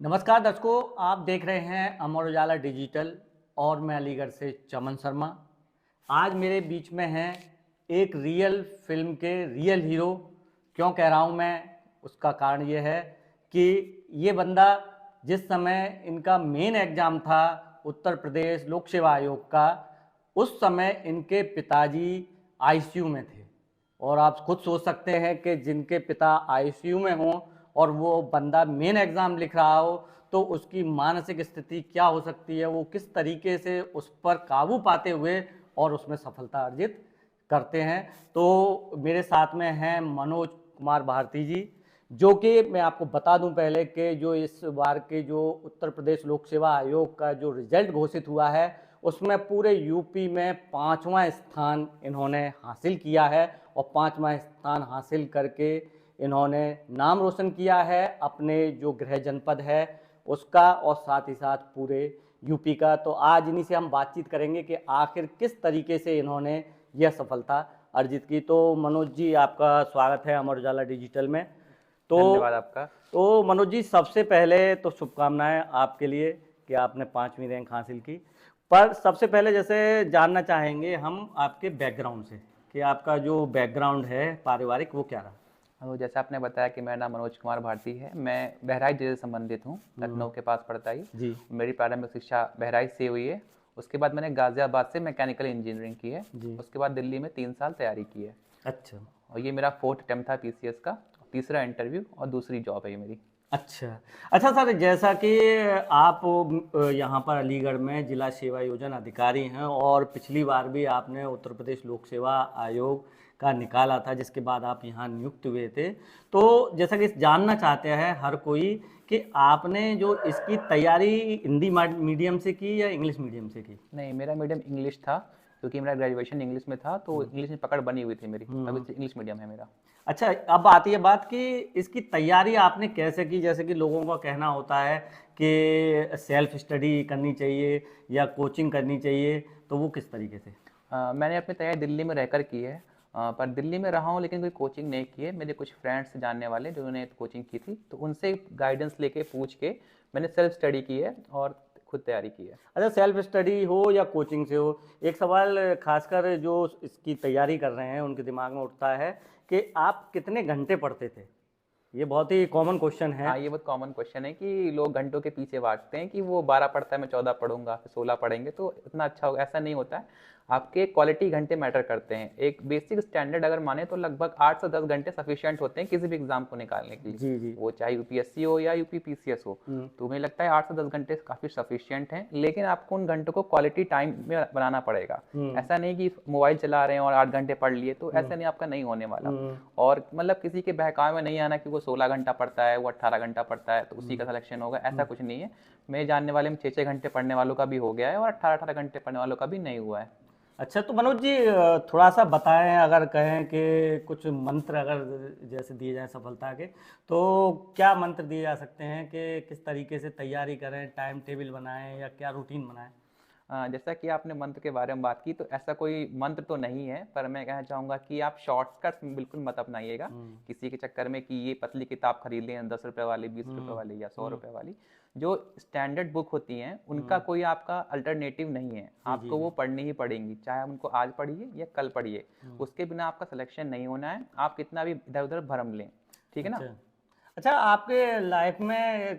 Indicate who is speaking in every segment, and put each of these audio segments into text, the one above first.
Speaker 1: नमस्कार दर्शकों, आप देख रहे हैं अमर उजाला डिजिटल और मैं अलीगढ़ से चमन शर्मा। आज मेरे बीच में हैं एक रियल फिल्म के रियल हीरो। क्यों कह रहा हूँ मैं, उसका कारण ये है कि ये बंदा जिस समय इनका मेन एग्ज़ाम था उत्तर प्रदेश लोक सेवा आयोग का, उस समय इनके पिताजी आईसीयू में थे। और आप खुद सोच सकते हैं कि जिनके पिता आईसीयू में हों और वो बंदा मेन एग्ज़ाम लिख रहा हो तो उसकी मानसिक स्थिति क्या हो सकती है, वो किस तरीके से उस पर काबू पाते हुए और उसमें सफलता अर्जित करते हैं। तो मेरे साथ में हैं मनोज कुमार भारती जी, जो कि मैं आपको बता दूं पहले कि जो इस बार के जो उत्तर प्रदेश लोक सेवा आयोग का जो रिजल्ट घोषित हुआ है उसमें पूरे यूपी में 5वां स्थान इन्होंने हासिल किया है और 5वां स्थान हासिल करके इन्होंने नाम रोशन किया है अपने जो गृह जनपद है उसका और साथ ही साथ पूरे यूपी का। तो आज इन्हीं से हम बातचीत करेंगे कि आखिर किस तरीके से इन्होंने यह सफलता अर्जित की। तो मनोज जी, आपका स्वागत है अमर उजाला डिजिटल में।
Speaker 2: धन्यवाद आपका।
Speaker 1: तो मनोज जी, सबसे पहले तो शुभकामनाएं आपके लिए कि आपने 5वीं रैंक हासिल की। पर सबसे पहले जैसे जानना चाहेंगे हम आपके बैकग्राउंड से कि आपका जो बैकग्राउंड है पारिवारिक वो क्या रहा।
Speaker 2: तो जैसा आपने बताया कि मेरा नाम मनोज कुमार भारती है, मैं बहराइच जिले से संबंधित हूँ, लखनऊ के पास पड़ता ही
Speaker 1: जी
Speaker 2: मेरी प्रारंभिक शिक्षा बहराइच से हुई है। उसके बाद मैंने गाजियाबाद से मैकेनिकल इंजीनियरिंग की है।
Speaker 1: जी।
Speaker 2: उसके बाद दिल्ली में 3 साल तैयारी की है
Speaker 1: अच्छा
Speaker 2: और ये मेरा 4th अटेम्प्ट था पीसीएस का, तीसरा इंटरव्यू और दूसरी जॉब है ये मेरी।
Speaker 1: अच्छा अच्छा सर, जैसा कि आप यहाँ पर अलीगढ़ में जिला सेवा योजना अधिकारी हैं और पिछली बार भी आपने उत्तर प्रदेश लोक सेवा आयोग का निकाला था जिसके बाद आप यहाँ नियुक्त हुए थे। तो जैसा कि जानना चाहते हैं हर कोई कि आपने जो इसकी तैयारी हिंदी मीडियम से की या इंग्लिश मीडियम से की।
Speaker 2: नहीं, मेरा मीडियम इंग्लिश था क्योंकि मेरा ग्रेजुएशन इंग्लिश में था, तो इंग्लिश में पकड़ बनी हुई थी मेरी, तभी से इंग्लिश मीडियम है मेरा।
Speaker 1: अच्छा, अब आती है बात कि इसकी तैयारी आपने कैसे की। जैसे कि लोगों का कहना होता है कि सेल्फ स्टडी करनी चाहिए या कोचिंग करनी चाहिए, तो वो किस तरीके से।
Speaker 2: मैंने अपनी तैयारी दिल्ली में रहकर की है, पर दिल्ली में रहा हूँ लेकिन कोई कोचिंग नहीं की है। मेरे कुछ फ्रेंड्स जानने वाले जिन्होंने कोचिंग की थी, तो उनसे गाइडेंस लेके पूछ के मैंने सेल्फ स्टडी की है और खुद तैयारी की है।
Speaker 1: अच्छा, सेल्फ स्टडी हो या कोचिंग से हो, एक सवाल खासकर जो इसकी तैयारी कर रहे हैं उनके दिमाग में उठता है कि आप कितने घंटे पढ़ते थे। ये बहुत ही कॉमन क्वेश्चन है।
Speaker 2: हाँ, ये बहुत कॉमन क्वेश्चन है कि लोग घंटों के पीछे भागते हैं कि वो 12 पढ़ता है, मैं 14 पढ़ूंगा, फिर 16 पढ़ेंगे तो इतना अच्छा होगा। ऐसा नहीं होता है, आपके क्वालिटी घंटे मैटर करते हैं। एक बेसिक स्टैंडर्ड अगर माने तो लगभग 8 से 10 घंटे सफिशिएंट होते हैं किसी भी एग्जाम को निकालने के लिए,
Speaker 1: जी जी।
Speaker 2: वो चाहे यूपीएससी हो या यूपीपीसीएस हो। तो मुझे लगता है 8 से 10 घंटे काफ़ी सफिशिएंट हैं, लेकिन आपको उन घंटों को क्वालिटी टाइम में बनाना पड़ेगा। ऐसा नहीं कि मोबाइल चला रहे हैं और 8 घंटे पढ़ लिए, तो ऐसा नहीं, आपका नहीं होने वाला। और मतलब किसी के बहकावे में नहीं आना कि वो 16 घंटा पढ़ता है, वो 18 घंटा पढ़ता है तो उसी का सिलेक्शन होगा, ऐसा कुछ नहीं है। मेरे जानने वाले में 6-6 घंटे पढ़ने वालों का भी हो गया है और 18-18 घंटे पढ़ने वालों का भी नहीं हुआ है।
Speaker 1: अच्छा, तो मनोज जी थोड़ा सा बताएं, अगर कहें कि कुछ मंत्र अगर जैसे दिए जाएं सफलता के, तो क्या मंत्र दिए जा सकते हैं कि किस तरीके से तैयारी करें, टाइम टेबल बनाएं या क्या रूटीन बनाएं।
Speaker 2: जैसा कि आपने मंत्र के बारे में बात की, तो ऐसा कोई मंत्र तो नहीं है, पर मैं कहना चाहूँगा कि आप शॉर्टकट्स बिल्कुल मत अपनाइएगा किसी के चक्कर में कि ये पतली किताब खरीद लें 10 रुपए वाली, 20 रुपए वाली या 100 रुपए वाली। जो स्टैंडर्ड बुक होती हैं उनका कोई आपका अल्टरनेटिव नहीं है, आपको वो पढ़नी ही पड़ेंगी, चाहे आप उनको आज पढ़िए या कल पढ़िए। उसके बिना आपका सिलेक्शन नहीं होना है, आप कितना भी इधर उधर भरम लें, ठीक है ना।
Speaker 1: अच्छा अच्छा, आपके लाइफ में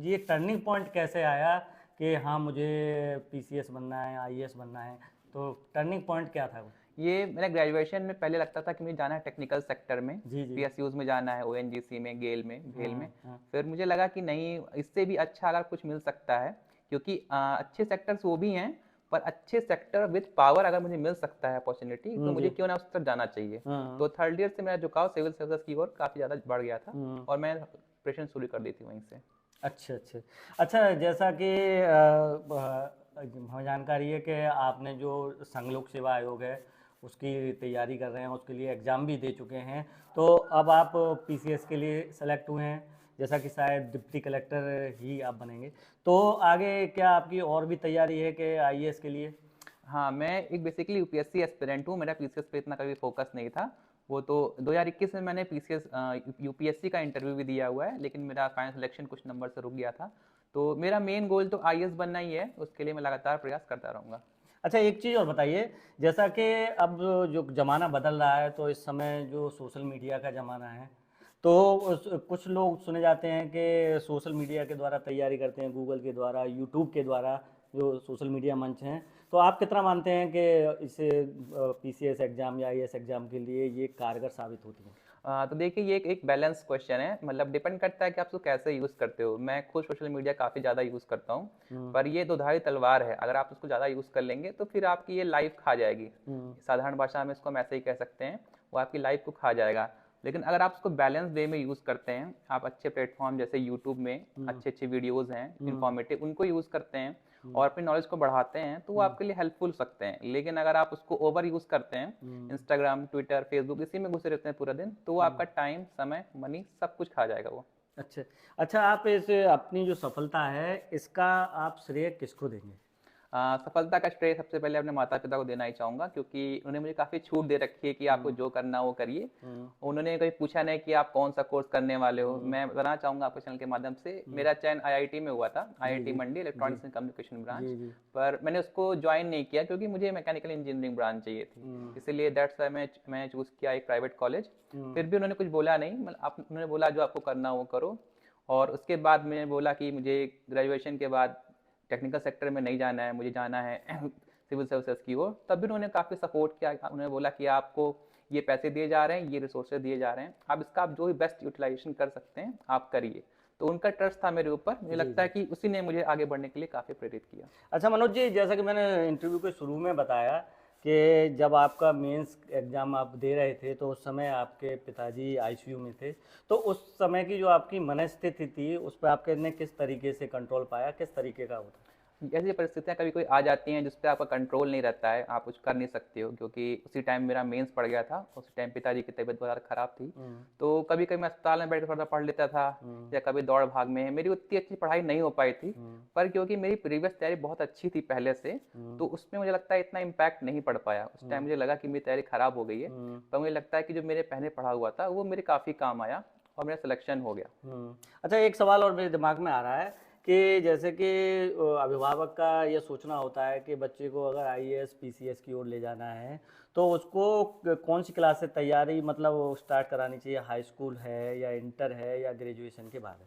Speaker 1: ये टर्निंग पॉइंट कैसे आया कि हाँ मुझे पीसीएस बनना है, आईएएस बनना है, तो टर्निंग पॉइंट क्या था वो।
Speaker 2: ये मेरा ग्रेजुएशन में पहले लगता था कि मुझे जाना है टेक्निकल सेक्टर में,
Speaker 1: जी जी।
Speaker 2: पीएसयूज में जाना है, ओएनजीसी में, गेल में, भेल में।
Speaker 1: हाँ।
Speaker 2: फिर मुझे लगा कि नहीं, इससे भी अच्छा अगर कुछ मिल सकता है, क्योंकि अच्छे सेक्टर्स वो भी हैं, पर अच्छे सेक्टर विद पावर अगर मुझे मिल सकता है अपॉर्चुनिटी, तो मुझे क्यों ना उस तरफ जाना चाहिए। तो 3rd ईयर से मेरा झुकाव सिविल सर्विस की ओर काफ़ी ज़्यादा बढ़ गया था और मैंने प्रिपरेशन शुरू कर दी थी वहीं से।
Speaker 1: अच्छा अच्छा अच्छा, जैसा कि हमें जानकारी है कि आपने जो संघ लोक सेवा आयोग है उसकी तैयारी कर रहे हैं, उसके लिए एग्ज़ाम भी दे चुके हैं, तो अब आप पीसीएस के लिए सेलेक्ट हुए हैं, जैसा कि शायद डिप्टी कलेक्टर ही आप बनेंगे, तो आगे क्या आपकी और भी तैयारी है कि आईएएस के लिए।
Speaker 2: हाँ, मैं एक बेसिकली यूपीएससी एस्पिरेंट हूँ, मेरा पीसीएस पे इतना कभी फोकस नहीं था। वो तो 2021 में मैंने पीसीएस यूपीएससी का इंटरव्यू भी दिया हुआ है, लेकिन मेरा फाइनल सिलेक्शन कुछ नंबर से रुक गया था। तो मेरा मेन गोल तो आईएएस बनना ही है, उसके लिए मैं लगातार प्रयास करता रहूँगा।
Speaker 1: अच्छा, एक चीज़ और बताइए, जैसा कि अब जो ज़माना बदल रहा है, तो इस समय जो सोशल मीडिया का ज़माना है, तो कुछ लोग सुने जाते हैं कि सोशल मीडिया के द्वारा तैयारी करते हैं, गूगल के द्वारा, यूट्यूब के द्वारा, जो सोशल मीडिया मंच हैं। तो आप कितना मानते हैं कि इसे पीसीएस एग्ज़ाम या आईएएस एग्ज़ाम के लिए ये कारगर साबित होती है?
Speaker 2: तो देखिए ये एक बैलेंस क्वेश्चन है, मतलब डिपेंड करता है कि आप उसको कैसे यूज़ करते हो। मैं खुद सोशल मीडिया काफ़ी ज़्यादा यूज़ करता हूँ, पर ये दोधारी तलवार है। अगर आप उसको ज़्यादा यूज़ कर लेंगे तो फिर आपकी ये लाइफ खा जाएगी। साधारण भाषा में इसको हम ऐसे ही कह सकते हैं, वो आपकी लाइफ को खा जाएगा। लेकिन अगर आप उसको बैलेंस वे में यूज़ करते हैं, आप अच्छे प्लेटफॉर्म जैसे यूट्यूब में अच्छे अच्छे वीडियोज़ हैं इन्फॉर्मेटिव, उनको यूज़ करते हैं और अपनी नॉलेज को बढ़ाते हैं, तो वो आपके लिए हेल्पफुल हो सकते हैं। लेकिन अगर आप उसको ओवर यूज़ करते हैं, इंस्टाग्राम, ट्विटर, फेसबुक, इसी में घुसे रहते हैं पूरा दिन, तो वो आपका टाइम, समय, मनी सब कुछ खा जाएगा वो।
Speaker 1: अच्छा। अच्छा, आप इस अपनी जो सफलता है, इसका आप श्रेय किसको देंगे?
Speaker 2: सफलता का श्रेय सबसे पहले अपने माता पिता को देना ही चाहूँगा, क्योंकि उन्होंने मुझे काफ़ी छूट दे रखी है कि आपको जो करना हो वो करिए। उन्होंने कभी पूछा नहीं कि आप कौन सा कोर्स करने वाले हो। मैं बताना चाहूँगा आपके चैनल के माध्यम से, मेरा चयन आईआईटी में हुआ था, IIT Mandi electronics and communication branch. पर मैंने उसको ज्वाइन नहीं किया क्योंकि मुझे मैकेनिकल इंजीनियरिंग ब्रांच चाहिए थी, इसीलिए दैट्स वाई मैं चूज़ किया एक प्राइवेट कॉलेज। फिर भी उन्होंने कुछ बोला नहीं, मतलब उन्होंने बोला जो आपको करना हो वो करो। और उसके बाद मैंने बोला कि मुझे ग्रेजुएशन के बाद टेक्निकल सेक्टर में नहीं जाना है, मुझे जाना है सिविल सर्विसेज की ओर। तब भी उन्होंने काफ़ी सपोर्ट किया। उन्होंने बोला कि आपको ये पैसे दिए जा रहे हैं, ये रिसोर्सेज दिए जा रहे हैं, आप इसका आप जो भी बेस्ट यूटिलाइजेशन कर सकते हैं आप करिए। तो उनका ट्रस्ट था मेरे ऊपर, मुझे लगता है कि उसी ने मुझे आगे बढ़ने के लिए काफ़ी प्रेरित किया।
Speaker 1: अच्छा मनोज जी, जैसा कि मैंने इंटरव्यू के शुरू में बताया कि जब आपका मेंस एग्ज़ाम आप दे रहे थे, तो उस समय आपके पिताजी आईसीयू में थे। तो उस समय की जो आपकी मनस्थिति थी, उस पर आपने किस तरीके से कंट्रोल पाया, किस तरीके का होता?
Speaker 2: ऐसी परिस्थितियाँ कभी कोई आ जाती हैं जिस पे आपका कंट्रोल नहीं रहता है, आप कुछ कर नहीं सकते हो, क्योंकि उसी टाइम मेरा मेंस पड़ गया था, उसी टाइम पिताजी की तबीयत बहुत ज़्यादा खराब थी। तो कभी कभी मैं अस्पताल में बैठ कर थोड़ा पढ़ लेता था, या कभी दौड़ भाग में। मेरी उतनी अच्छी पढ़ाई नहीं हो पाई थी, पर क्योंकि मेरी प्रीवियस तैयारी बहुत अच्छी थी पहले से, तो उसमें मुझे लगता है इतना इम्पैक्ट नहीं पड़ पाया। उस टाइम मुझे लगा कि मेरी तैयारी खराब हो गई है, पर मुझे लगता है कि जो मेरे पहले पढ़ा हुआ था वो मेरे काफ़ी काम आया और मेरा सिलेक्शन हो गया।
Speaker 1: अच्छा, एक सवाल और मेरे दिमाग में आ रहा है कि जैसे कि अभिभावक का ये सोचना होता है कि बच्चे को अगर आईएएस पीसीएस की ओर ले जाना है, तो उसको कौन सी क्लास से तैयारी मतलब स्टार्ट करानी चाहिए? हाई स्कूल है या इंटर है या ग्रेजुएशन के बाद है?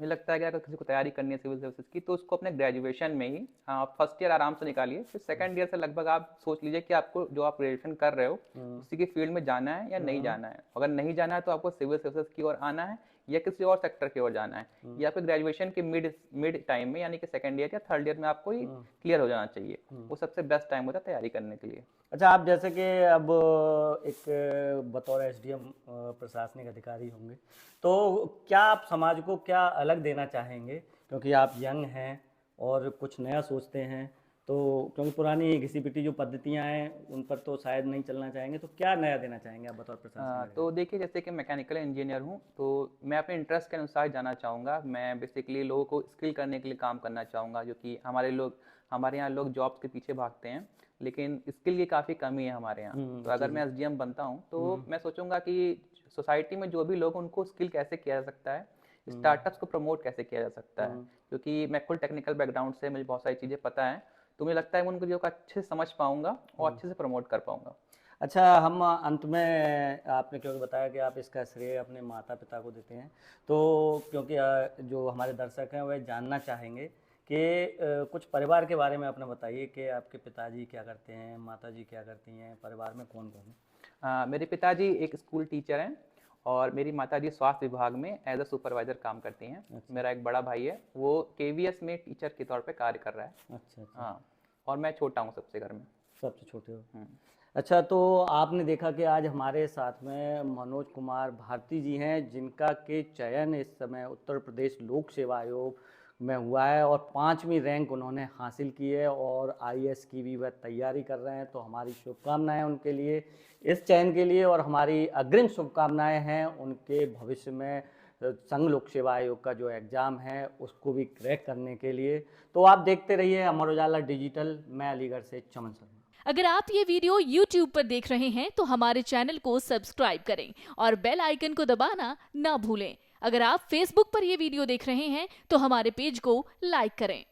Speaker 2: मुझे लगता है कि अगर किसी को तैयारी करनी है सिविल सर्विसेज की, तो उसको अपने ग्रेजुएशन में ही फर्स्ट ईयर आराम से निकालिए, फिर सेकंड ईयर से लगभग आप सोच लीजिए कि आपको जो आप ग्रेजुएशन कर रहे हो उसी की फील्ड में जाना है या नहीं जाना है। अगर नहीं जाना है तो आपको सिविल सर्विसेज की ओर आना है या किसी और सेक्टर की ओर जाना है, या फिर ग्रेजुएशन के मिड मिड टाइम में, यानी कि सेकंड ईयर या थर्ड ईयर में आपको ये क्लियर हो जाना चाहिए। वो सबसे बेस्ट टाइम होता है तैयारी करने के लिए।
Speaker 1: अच्छा, आप जैसे कि अब एक बतौर एसडीएम प्रशासनिक अधिकारी होंगे, तो क्या आप समाज को क्या अलग देना चाहेंगे? क्योंकि आप यंग हैं और कुछ नया सोचते हैं, तो क्योंकि पुरानी घिसी-पिटी जो पद्धतियां हैं उन पर तो शायद नहीं चलना चाहेंगे, तो क्या नया देना चाहेंगे आप बतौर प्रशासनिक अधिकारी?
Speaker 2: तो देखिए, जैसे कि मैकेनिकल इंजीनियर हूँ, तो मैं अपने इंटरेस्ट के अनुसार जाना चाहूँगा। मैं बेसिकली लोगों को स्किल करने के लिए काम करना चाहूँगा, जो कि हमारे यहाँ लोग जॉब्स के पीछे भागते हैं, लेकिन स्किल की काफ़ी कमी है हमारे यहाँ। तो अगर मैं एसडीएम बनता हूँ तो मैं सोचूंगा कि सोसाइटी में जो भी लोग, उनको स्किल कैसे किया जा सकता है, स्टार्टअप्स को प्रमोट कैसे किया जा सकता है। क्योंकि मैं खुद टेक्निकल बैकग्राउंड से, मुझे बहुत सारी चीज़ें पता है, तो मुझे लगता है मैं उनको जो अच्छे से समझ पाऊंगा और अच्छे से प्रमोट कर पाऊंगा।
Speaker 1: अच्छा, हम अंत में, आपने क्योंकि बताया कि आप इसका श्रेय अपने माता पिता को देते हैं, तो क्योंकि जो हमारे दर्शक हैं वह जानना चाहेंगे कि कुछ परिवार के बारे में अपना बताइए कि आपके पिताजी क्या करते हैं, माताजी क्या करती हैं, परिवार में कौन कौन है?
Speaker 2: मेरे पिताजी एक स्कूल टीचर हैं और मेरी माताजी स्वास्थ्य विभाग में एज अ सुपरवाइजर काम करती हैं।
Speaker 1: अच्छा।
Speaker 2: मेरा एक बड़ा भाई है, वो केवीएस में टीचर के तौर पे कार्य कर रहा है।
Speaker 1: अच्छा अच्छा।
Speaker 2: हाँ, और मैं छोटा हूँ सबसे घर में।
Speaker 1: सबसे छोटे हो? अच्छा, तो आपने देखा कि आज हमारे साथ में मनोज कुमार भारती जी हैं, जिनका के चयन इस समय उत्तर प्रदेश लोक सेवा आयोग में हुआ है और 5वीं रैंक उन्होंने हासिल की है और आईएएस की भी वह तैयारी कर रहे हैं। तो हमारी शुभकामनाएं उनके लिए इस चयन के लिए, और हमारी अग्रिम शुभकामनाएं हैं उनके भविष्य में संघ लोक सेवा आयोग का जो एग्ज़ाम है उसको भी क्रैक करने के लिए। तो आप देखते रहिए अमर उजाला डिजिटल। मैं अलीगढ़ से चमन शर्मा।
Speaker 3: अगर आप ये वीडियो YouTube पर देख रहे हैं तो हमारे चैनल को सब्सक्राइब करें और बेल आइकन को दबाना ना भूलें। अगर आप Facebook पर ये वीडियो देख रहे हैं तो हमारे पेज को लाइक करें।